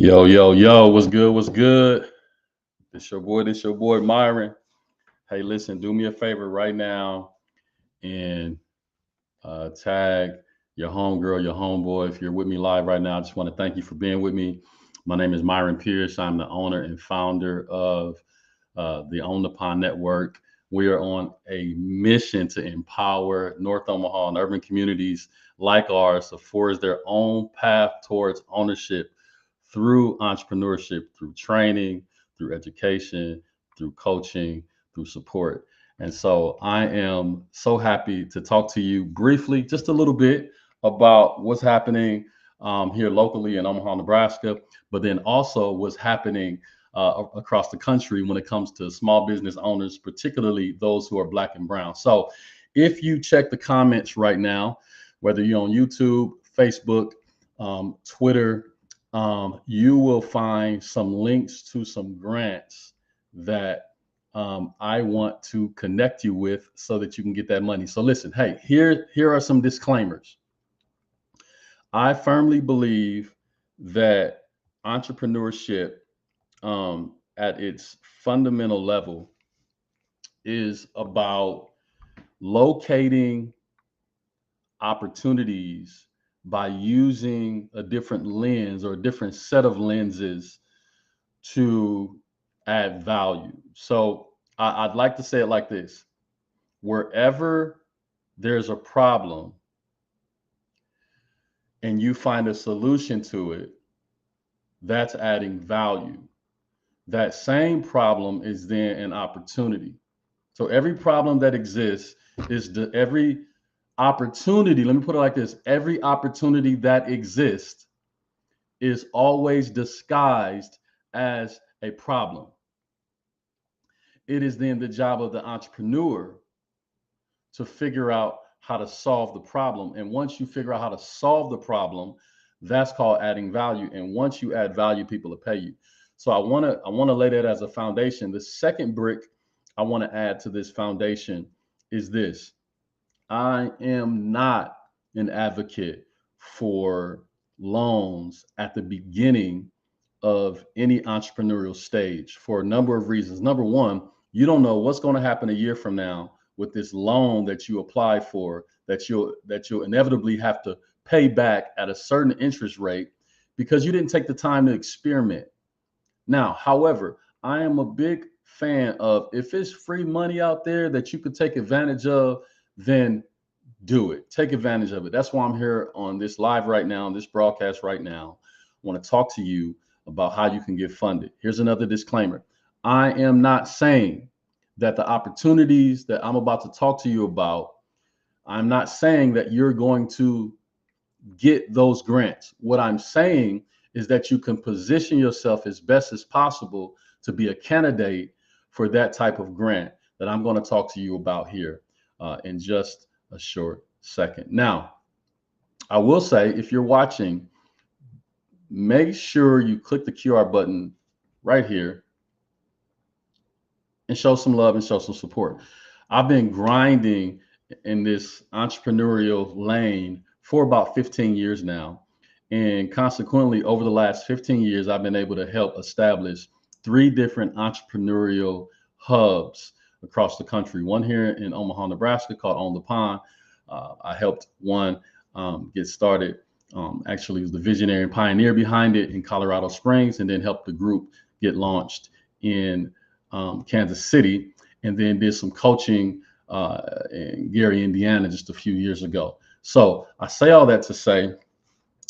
Yo, yo, yo, what's good? What's good? This your boy, Myron. Hey, listen, do me a favor right now and tag your homegirl, your homeboy. If you're with me live right now, I just want to thank you for being with me. My name is Myron Pierce. I'm the owner and founder of the Own the Pond Network. We are on a mission to empower North Omaha and urban communities like ours to forge their own path towards ownership through entrepreneurship, through training, through education, through coaching, through support. And so I am so happy to talk to you briefly, just a little bit about what's happening here locally in Omaha, Nebraska, but then also what's happening across the country when it comes to small business owners, particularly those who are Black and brown. So if you check the comments right now, whether you're on YouTube, Facebook, Twitter, you will find some links to some grants that I want to connect you with so that you can get that money. So listen, hey, here are some disclaimers. I firmly believe that entrepreneurship at its fundamental level is about locating opportunities by using a different lens or a different set of lenses to add value. So I'd like to say it like this: wherever there's a problem and you find a solution to it, that's adding value. That same problem is then an opportunity. So every problem that exists is every opportunity. Let me put it like this: every opportunity that exists is always disguised as a problem. It is then the job of the entrepreneur to figure out how to solve the problem. And once you figure out how to solve the problem, that's called adding value. And once you add value, people will pay you. So I want to lay that as a foundation. The second brick I want to add to this foundation is this: I am not an advocate for loans at the beginning of any entrepreneurial stage for a number of reasons. Number one, you don't know what's going to happen a year from now with this loan that you apply for, that you'll inevitably have to pay back at a certain interest rate because you didn't take the time to experiment. Now, however, I am a big fan of, if it's free money out there that you could take advantage of, then do it. Take advantage of it. That's why I'm here on this live right now, on this broadcast right now. I want to talk to you about how you can get funded. Here's another disclaimer: I am not saying that the opportunities that I'm about to talk to you about, I'm not saying that you're going to get those grants. What I'm saying is that you can position yourself as best as possible to be a candidate for that type of grant that I'm going to talk to you about here in just a short second. Now, I will say, if you're watching, make sure you click the QR button right here and show some love and show some support. I've been grinding in this entrepreneurial lane for about 15 years now. And consequently, over the last 15 years, I've been able to help establish 3 different entrepreneurial hubs across the country. One here in Omaha, Nebraska, called Own the Pond. I helped one get started. Actually, was the visionary and pioneer behind it in Colorado Springs, and then helped the group get launched in Kansas City, and then did some coaching in Gary, Indiana, just a few years ago. So I say all that to say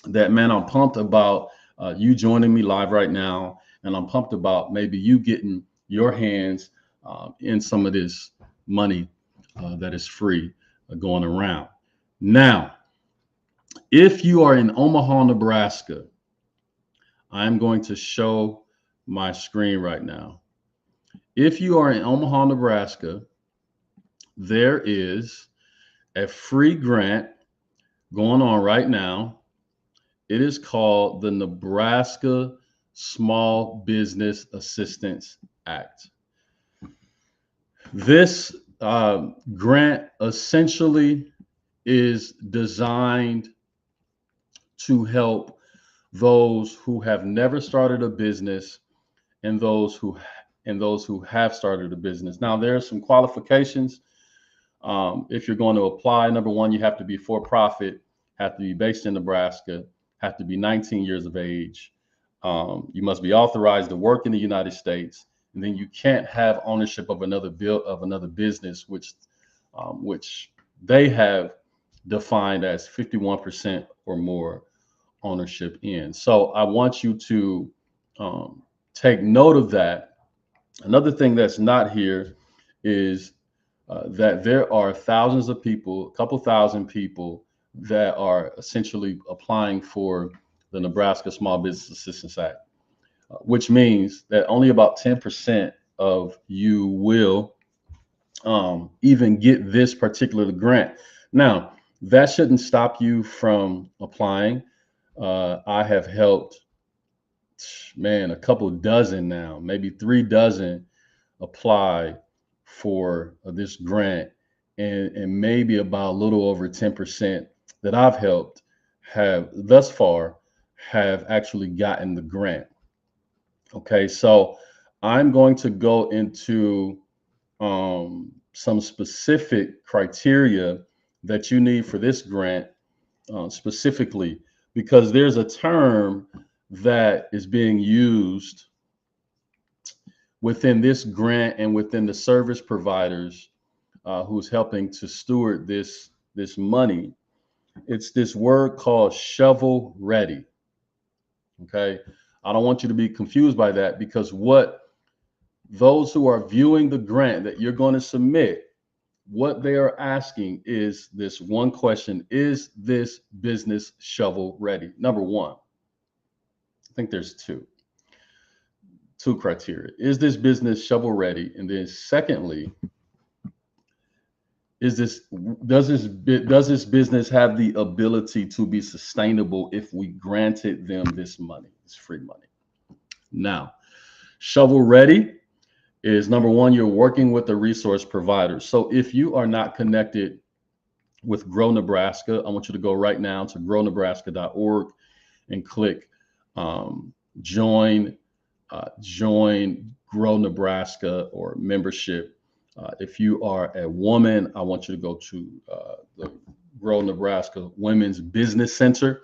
that, man, I'm pumped about you joining me live right now, and I'm pumped about maybe you getting your hands in some of this money that is free going around. Now, if you are in Omaha, Nebraska, I'm going to show my screen right now. If you are in Omaha, Nebraska, there is a free grant going on right now. It is called the Nebraska Small Business Assistance Act. This grant essentially is designed to help those who have never started a business, and those who have started a business. Now, there are some qualifications. If you're going to apply, number one, you have to be for profit, have to be based in Nebraska, have to be 19 years of age. You must be authorized to work in the United States, and then you can't have ownership of another business, which they have defined as 51% or more ownership in. So I want you to take note of that. Another thing that's not here is that there are thousands of people, a couple thousand people that are essentially applying for the Nebraska Small Business Assistance Act, which means that only about 10% of you will even get this particular grant. Now, that shouldn't stop you from applying. I have helped, man, a couple dozen now, maybe 3 dozen apply for this grant, and maybe about a little over 10% that I've helped have thus far have actually gotten the grant. Okay, so I'm going to go into some specific criteria that you need for this grant, specifically because there's a term that is being used within this grant and within the service providers who's helping to steward this money. It's this word called shovel ready. Okay, I don't want you to be confused by that, because what those who are viewing the grant that you're going to submit, what they are asking is this one question: is this business shovel ready? Number one. I think there's two criteria. Is this business shovel ready? And then secondly, does this business have the ability to be sustainable if we granted them this money, this free money? Now, shovel ready is number one, you're working with a resource provider. So if you are not connected with Grow Nebraska, I want you to go right now to grownebraska.org and click join Grow Nebraska or membership. If you are a woman, I want you to go to the Grow Nebraska Women's Business Center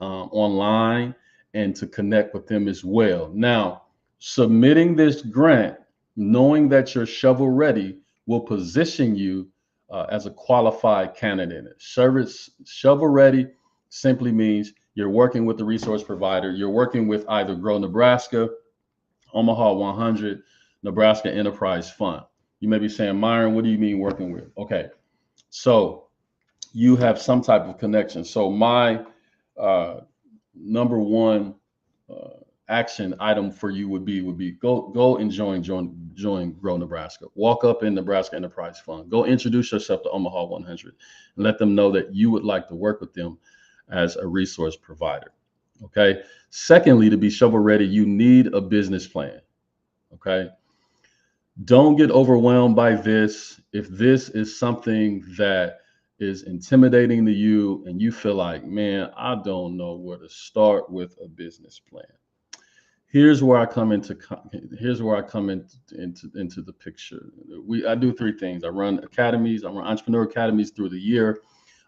online and to connect with them as well. Now, submitting this grant, knowing that you're shovel ready, will position you as a qualified candidate. Shovel ready simply means you're working with the resource provider. You're working with either Grow Nebraska, Omaha 100, Nebraska Enterprise Fund. You may be saying, Myron, what do you mean working with? Okay, so you have some type of connection. So my number one action item for you would be go and join Grow Nebraska. Walk up in Nebraska Enterprise Fund. Go introduce yourself to Omaha 100 and let them know that you would like to work with them as a resource provider. Okay. Secondly, to be shovel ready, you need a business plan. Okay. Don't get overwhelmed by this. If this is something that is intimidating to you and you feel like, man, I don't know where to start with a business plan. Here's where I come into the picture. I do 3 things. I run academies. I run entrepreneur academies through the year.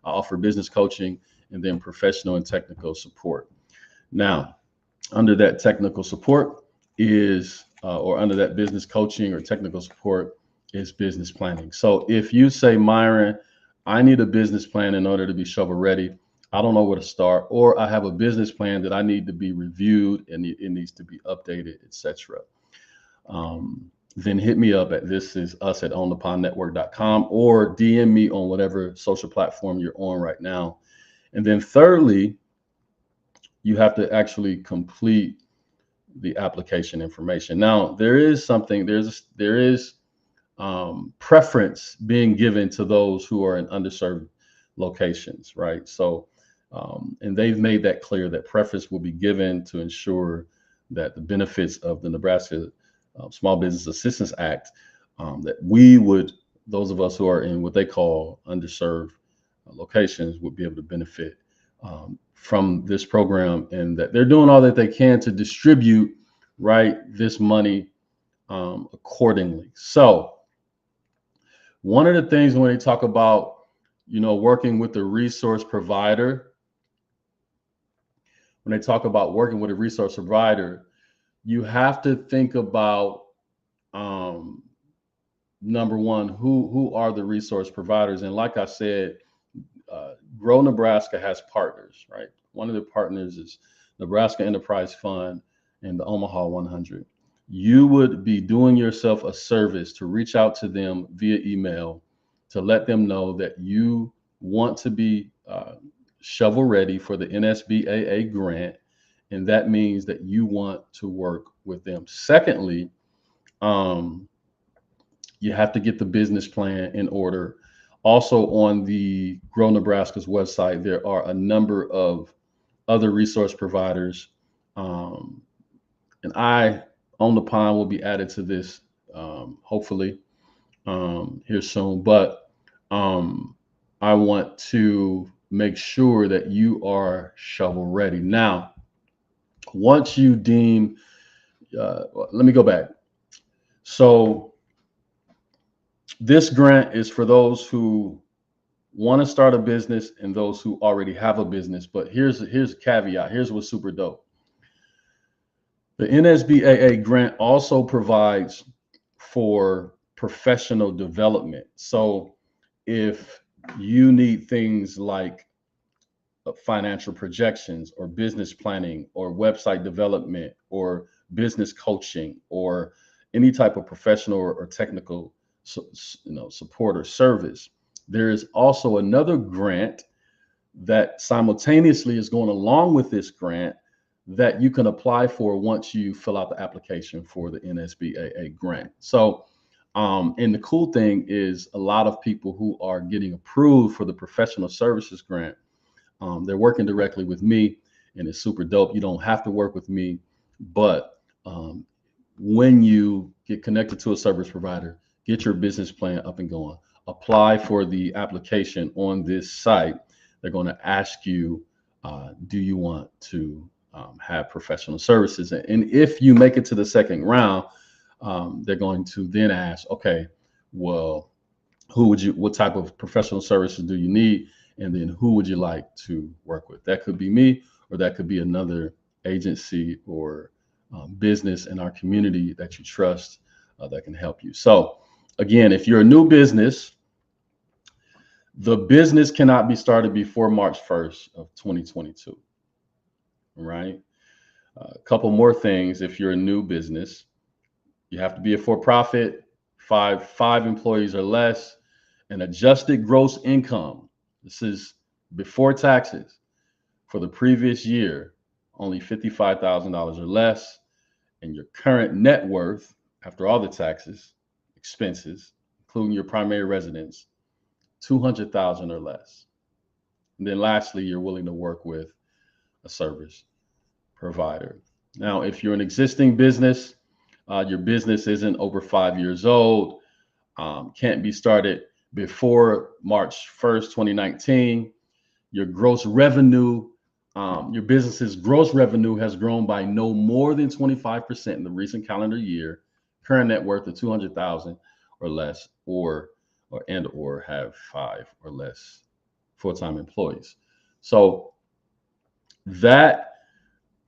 I offer business coaching and then professional and technical support. Now, under that technical support is, or under that business coaching or technical support is business planning. So if you say, Myron, I need a business plan in order to be shovel ready, I don't know where to start, or I have a business plan that I need to be reviewed and it needs to be updated, etc. Then hit me up at thisisus@onthepondnetwork.com or DM me on whatever social platform you're on right now. And then thirdly, you have to actually complete the application information. Now, there is preference being given to those who are in underserved locations, right? So, and they've made that clear that preference will be given to ensure that the benefits of the Nebraska Small Business Assistance Act, those of us who are in what they call underserved locations, would be able to benefit from this program, and that they're doing all that they can to distribute, right, this money accordingly. So one of the things when they talk about, working with the resource provider, when they talk about working with a resource provider, you have to think about um, number one, who are the resource providers, and like I said, Grow Nebraska has partners, right? One of the partners is Nebraska Enterprise Fund and the Omaha 100. You would be doing yourself a service to reach out to them via email to let them know that you want to be shovel ready for the NSBAA grant, and that means that you want to work with them. Secondly, um, you have to get the business plan in order. Also, on the Grow Nebraska's website, there are a number of other resource providers. Um, and I, on the Pond, will be added to this hopefully here soon. But um, I want to make sure that you are shovel ready. Now, once you deem, let me go back. So, this grant is for those who want to start a business and those who already have a business. But here's a caveat. Here's what's super dope. The NSBAA grant also provides for professional development. So if you need things like financial projections or business planning or website development or business coaching or any type of professional or technical support or service, there is also another grant that simultaneously is going along with this grant that you can apply for once you fill out the application for the NSBAA grant. So, and the cool thing is a lot of people who are getting approved for the professional services grant, they're working directly with me, and it's super dope. You don't have to work with me, but when you get connected to a service provider, get your business plan up and going, apply for the application on this site. They're going to ask you, do you want to have professional services? And if you make it to the second round, they're going to then ask, okay, well, what type of professional services do you need? And then who would you like to work with? That could be me, or that could be another agency or business in our community that you trust that can help you. So again, if you're a new business, the business cannot be started before March 1st of 2022, right? A couple more things. If you're a new business, you have to be a for-profit, five employees or less, and adjusted gross income. This is before taxes for the previous year, only $55,000 or less, and your current net worth after all the taxes, expenses, including your primary residence, 200,000 or less. And then lastly, you're willing to work with a service provider. Now, if you're an existing business, your business isn't over 5 years old, can't be started before March 1st, 2019, your gross revenue, your business's gross revenue has grown by no more than 25% in the recent calendar year, current net worth of 200,000 or less, or have 5 or less full-time employees. So that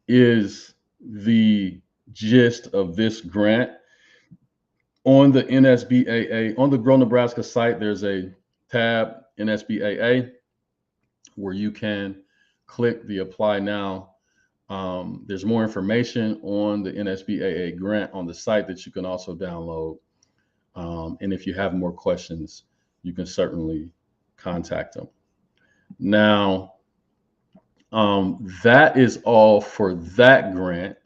is the gist of this grant. On the NSBAA, on the Grow Nebraska site, there's a tab, NSBAA, where you can click the apply now. There's more information on the NSBAA grant on the site that you can also download. And if you have more questions, you can certainly contact them. Now, that is all for that grant.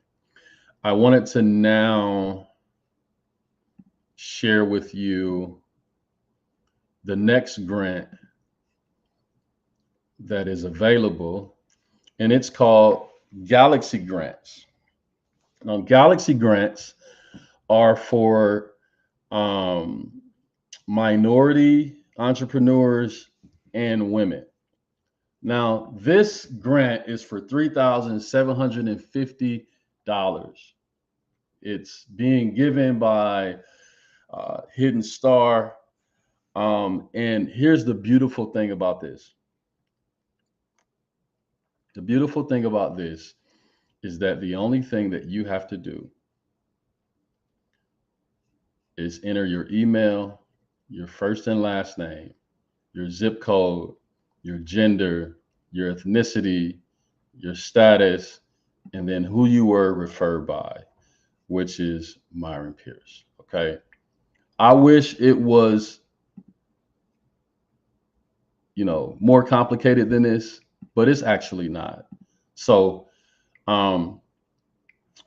I wanted to now share with you the next grant that is available, and it's called Galaxy Grants. Now, Galaxy Grants are for minority entrepreneurs and women. Now, this grant is for $3,750. It's being given by Hidden Star. And here's the beautiful thing about this. The beautiful thing about this is that the only thing that you have to do is enter your email, your first and last name, your zip code, your gender, your ethnicity, your status, and then who you were referred by, which is Myron Pierce. Okay. I wish it was, more complicated than this, but it's actually not. So, um,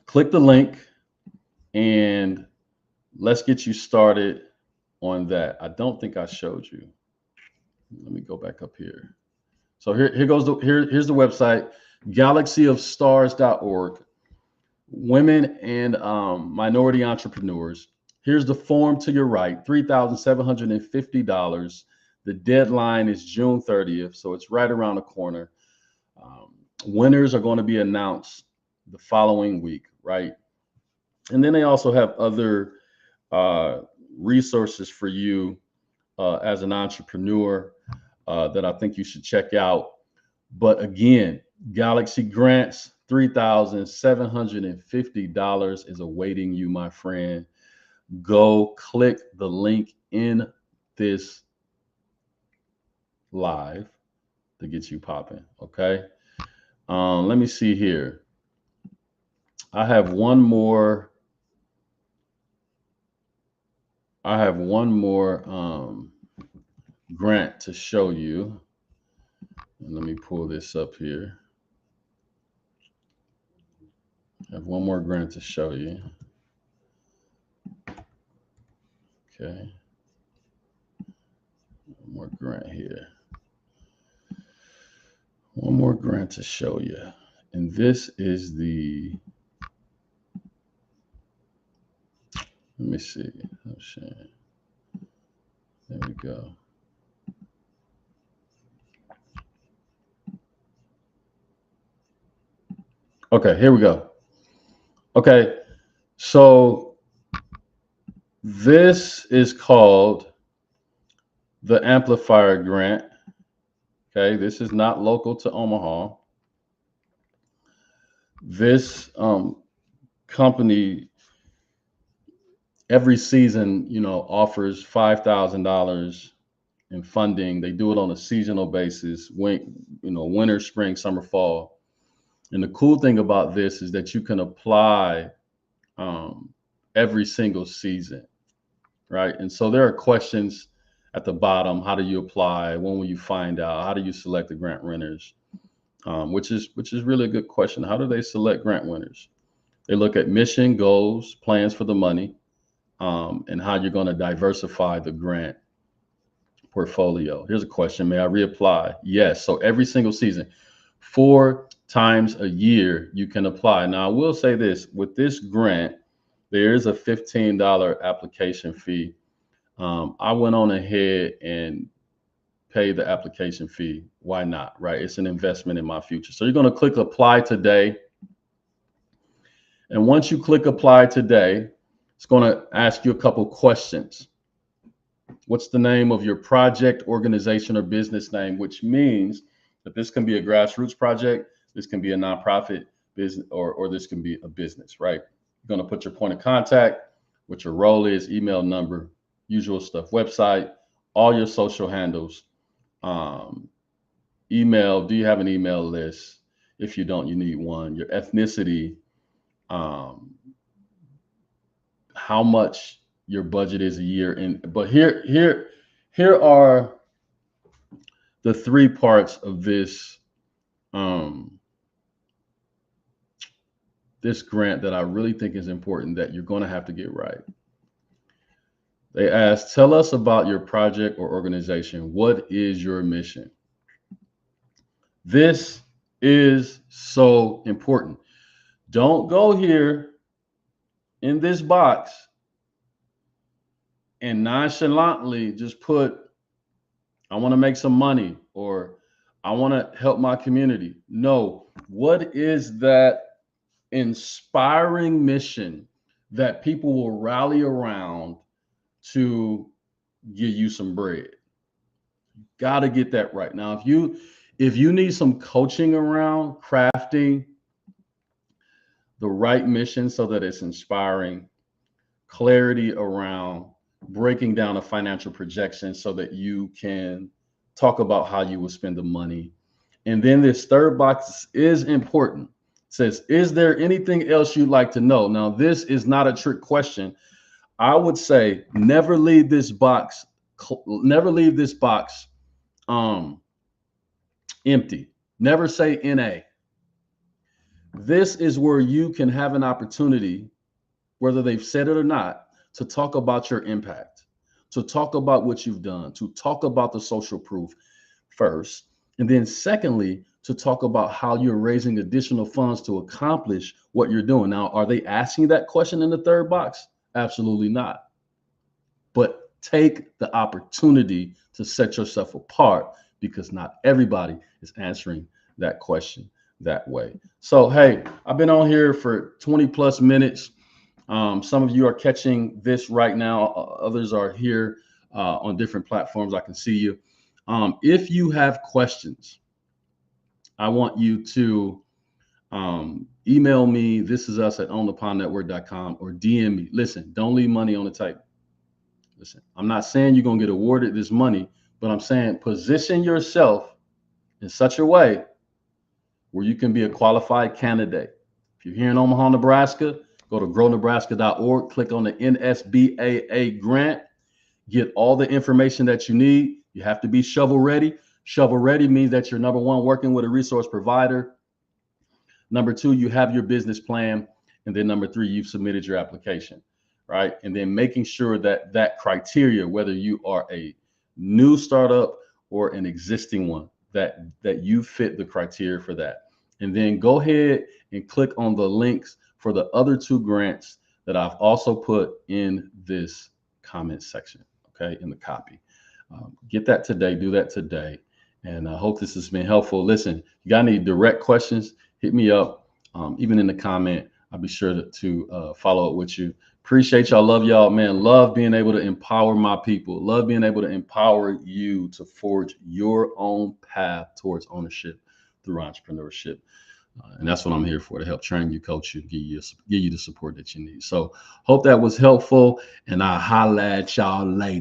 click the link and let's get you started on that. I don't think I showed you. Let me go back up here. So here's the website, galaxyofstars.org. Women and minority entrepreneurs. Here's the form to your right, $3,750. The deadline is June 30th, so it's right around the corner. Winners are going to be announced the following week, right? And then they also have other resources for you as an entrepreneur that I think you should check out. But again, Galaxy Grants, $3,750 is awaiting you, my friend. Go click the link in this live to get you popping. Okay. Let me see here. I have one more. Grant to show you. And let me pull this up here. I have one more grant to show you. Okay. One more grant here. One more grant to show you. And this is the, let me see. Oh, shit. There we go. Okay, here we go. Okay, so this is called the Amplifier Grant. Okay, this is not local to Omaha. This company every season, offers $5,000 in funding. They do it on a seasonal basis, winter, spring, summer, fall. And the cool thing about this is that you can apply every single season, right? And so there are questions at the bottom. How do you apply? When will you find out? How do you select the grant winners? Which is really a good question. How do they select grant winners? They look at mission, goals, plans for the money, and how you're going to diversify the grant portfolio. Here's a question. May I reapply? Yes. So every single season, 4 times a year, you can apply. Now, I will say this, with this grant, there is a $15 application fee. I went on ahead and paid the application fee. Why not, right? It's an investment in my future. So you're going to click apply today. And once you click apply today, it's going to ask you a couple questions. What's the name of your project, organization, or business name? Which means that this can be a grassroots project, this can be a nonprofit business, or this can be a business, right? You're going to put your point of contact, what your role is, email number, usual stuff, website, all your social handles, email. Do you have an email list? If you don't, you need one. Your ethnicity, how much your budget is a year. But here are the 3 parts of this this grant that I really think is important that you're going to have to get right. They ask, tell us about your project or organization. What is your mission? This is so important. Don't go here in this box and nonchalantly just put, I want to make some money, or I want to help my community. No, what is that inspiring mission that people will rally around to give you some bread? Got to get that right. Now, if you need some coaching around crafting the right mission so that it's inspiring, clarity around breaking down a financial projection so that you can talk about how you will spend the money. And then this third box is important. It says, is there anything else you'd like to know? Now, this is not a trick question. I would say never leave this box, um, empty. Never say NA. This is where you can have an opportunity, whether they've said it or not, to talk about your impact, to talk about what you've done, to talk about the social proof first. And then secondly, to talk about how you're raising additional funds to accomplish what you're doing. Now, are they asking that question in the third box? Absolutely not. But take the opportunity to set yourself apart, because not everybody is answering that question that way. So, hey, I've been on here for 20 plus minutes. Some of you are catching this right now. Others are here on different platforms. I can see you. If you have questions, I want you to email me. This is us at onthepondnetwork.com, or DM me. Listen, don't leave money on the table. Listen, I'm not saying you're going to get awarded this money, but I'm saying position yourself in such a way where you can be a qualified candidate. If you're here in Omaha, Nebraska, go to grownebraska.org, click on the NSBAA grant, get all the information that you need. You have to be shovel ready. Shovel ready means that you're, number one, working with a resource provider. Number two, you have your business plan. And then number three, you've submitted your application, right? And then making sure that that criteria, whether you are a new startup or an existing one, that you fit the criteria for that. And then go ahead and click on the links for the other two grants that I've also put in this comment section, okay, in the copy. Get that today, do that today. And I hope this has been helpful. Listen, you got any direct questions, hit me up, even in the comment. I'll be sure to follow up with you. Appreciate y'all. Love y'all, man. Love being able to empower my people. Love being able to empower you to forge your own path towards ownership through entrepreneurship. And that's what I'm here for, to help train you, coach you, give you the support that you need. So hope that was helpful, and I'll holla at y'all later.